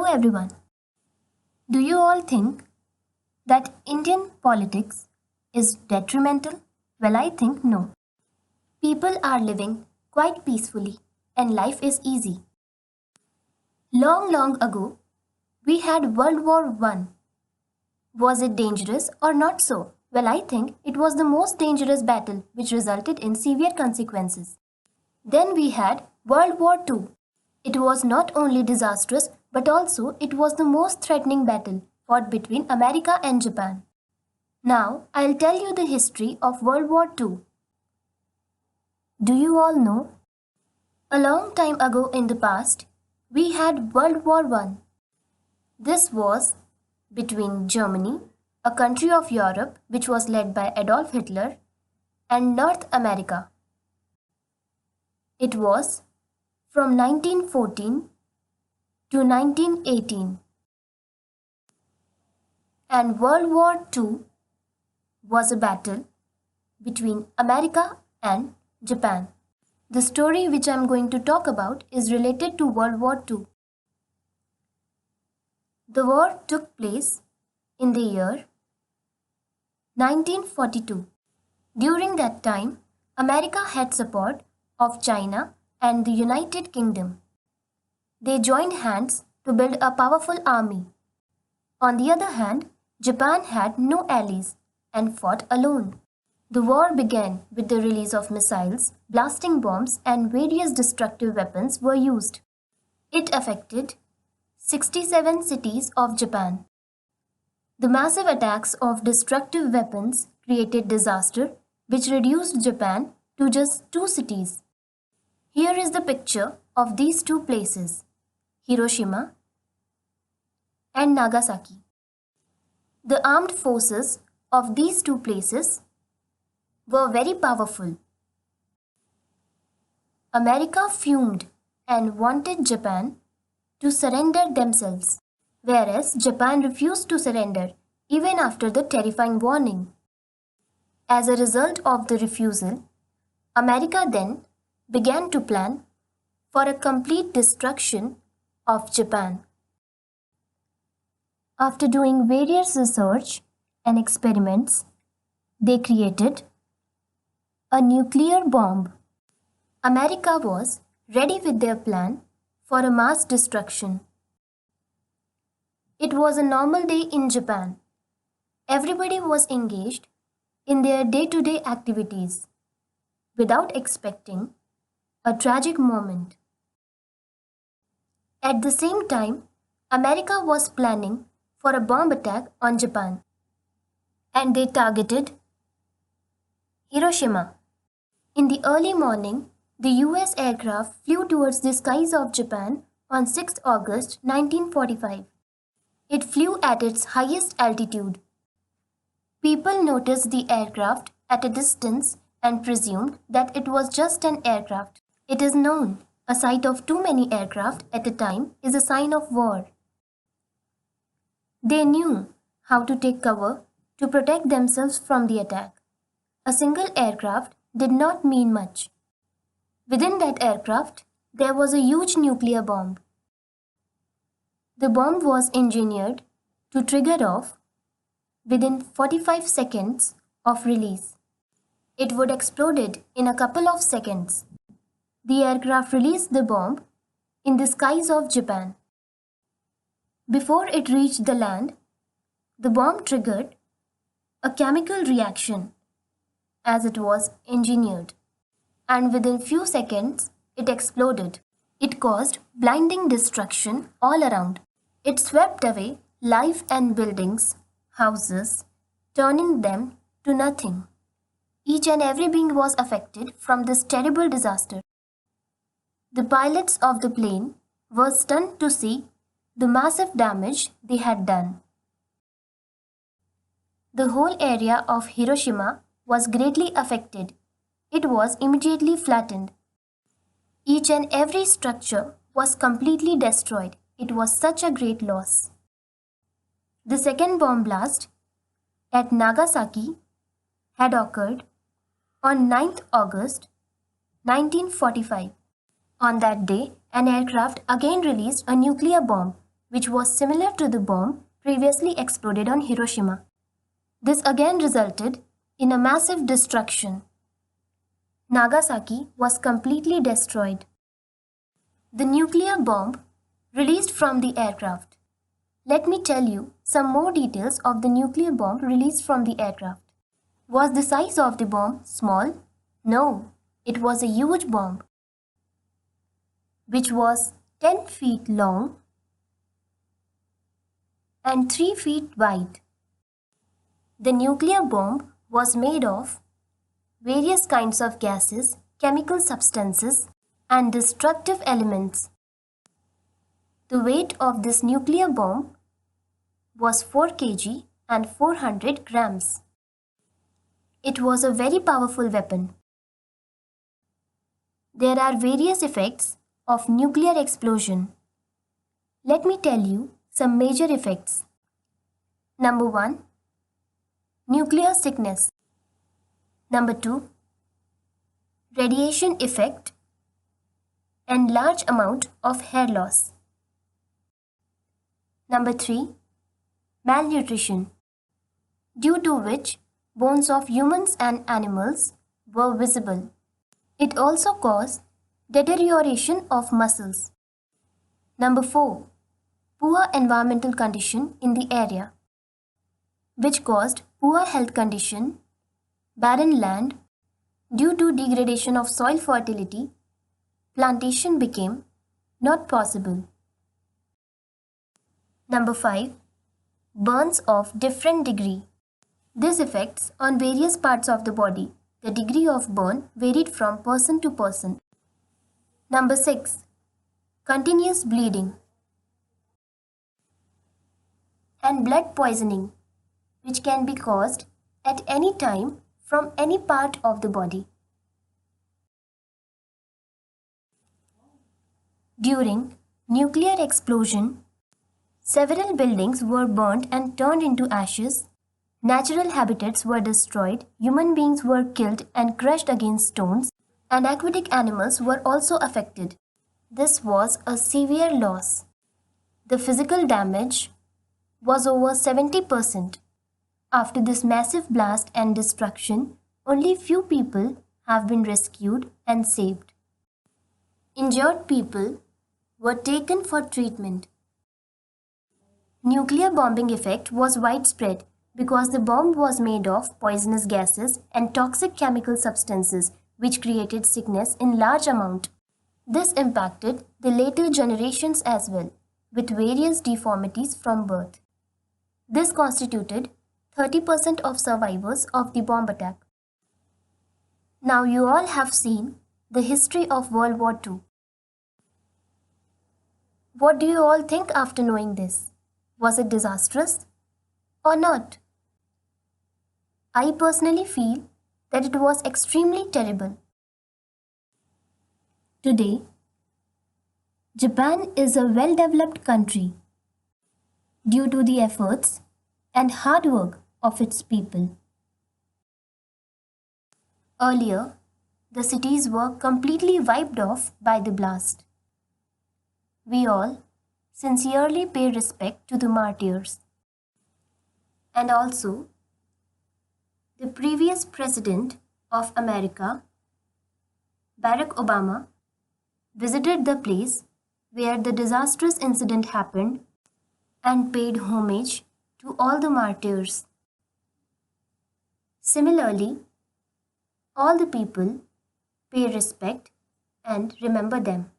everyone. Do you all think that Indian politics is detrimental? Well, I think no. People are living quite peacefully and life is easy. Long ago, we had World War One. Was it dangerous or not so? Well, I think it was the most dangerous battle which resulted in severe consequences. Then we had World War Two. It was not only disastrous but also it was the most threatening battle fought between America and Japan. Now I'll tell you the history of World War Two. Do you all know? A long time ago in the past, we had World War One. This was between Germany, a country of Europe which was led by Adolf Hitler, and North America. It was from 1914 to 1918. And World War II was a battle between America and Japan. The story which I am going to talk about is related to World War II. The war took place in the year 1942. During that time, America had support of China and the United Kingdom. They joined hands to build a powerful army. On the other hand, Japan had no allies and fought alone. The war began with the release of missiles, blasting bombs, and various destructive weapons were used. It affected 67 cities of Japan. The massive attacks of destructive weapons created disaster which reduced Japan to just 2 cities. Here is the picture of these 2 places, Hiroshima and Nagasaki. The armed forces of these 2 places were very powerful. America fumed and wanted Japan to surrender themselves, whereas Japan refused to surrender even after the terrifying warning. As a result of the refusal, America then began to plan for a complete destruction of Japan. After doing various research and experiments, they created a nuclear bomb. America was ready with their plan for a mass destruction. It was a normal day in Japan. Everybody was engaged in their day-to-day activities without expecting a tragic moment. At the same time, America was planning for a bomb attack on Japan, and they targeted Hiroshima. In the early morning, the US aircraft flew towards the skies of Japan on 6 August 1945. It flew at its highest altitude. People noticed the aircraft at a distance and presumed that it was just an aircraft. It is known a sight of too many aircraft at a time is a sign of war. They knew how to take cover to protect themselves from the attack. A single aircraft did not mean much. Within that aircraft, there was a huge nuclear bomb. The bomb was engineered to trigger off within 45 seconds of release. It would explode in a couple of seconds. The aircraft released the bomb in the skies of Japan. Before it reached the land, the bomb triggered a chemical reaction as it was engineered, and within few seconds it exploded. It caused blinding destruction all around. It swept away life and buildings, houses, turning them to nothing. Each and every being was affected from this terrible disaster. The pilots of the plane were stunned to see the massive damage they had done. The whole area of Hiroshima was greatly affected. It was immediately flattened. Each and every structure was completely destroyed. It was such a great loss. The second bomb blast at Nagasaki had occurred on 9th August 1945. On that day, an aircraft again released a nuclear bomb which was similar to the bomb previously exploded on Hiroshima. This again resulted in a massive destruction. Nagasaki was completely destroyed. The nuclear bomb released from the aircraft. Let me tell you some more details of the nuclear bomb released from the aircraft. Was the size of the bomb small? No, it was a huge bomb, which was 10 feet long and 3 feet wide. The nuclear bomb was made of various kinds of gases, chemical substances, and destructive elements. The weight of this nuclear bomb was 4 kg and 400 grams. It was a very powerful weapon. There are various effects of nuclear explosion. Let me tell you some major effects. Number 1. Nuclear sickness. Number 2. Radiation effect and large amount of hair loss. Number 3. Malnutrition, due to which bones of humans and animals were visible. It also caused deterioration of muscles. Number 4. Poor environmental condition in the area, which caused poor health condition, barren land. Due to degradation of soil fertility, plantation became not possible. Number 5. Burns of different degree. This affects on various parts of the body. The degree of burn varied from person to person. Number 6. Continuous bleeding and blood poisoning, which can be caused at any time from any part of the body. During nuclear explosion, several buildings were burnt and turned into ashes. Natural habitats were destroyed, human beings were killed and crushed against stones, and aquatic animals were also affected. This was a severe loss. The physical damage was over 70%. After this massive blast and destruction, only few people have been rescued and saved. Injured people were taken for treatment. Nuclear bombing effect was widespread because the bomb was made of poisonous gases and toxic chemical substances which created sickness in large amount. This impacted the later generations as well, with various deformities from birth. This constituted 30% of survivors of the bomb attack. Now you all have seen the history of World War II. What do you all think after knowing this? Was it disastrous or not? I personally feel that it was extremely terrible. Today, Japan is a well-developed country due to the efforts and hard work of its people. Earlier, the cities were completely wiped off by the blast. We all sincerely pay respect to the martyrs. And also, the previous President of America, Barack Obama, visited the place where the disastrous incident happened and paid homage to all the martyrs. Similarly, all the people pay respect and remember them.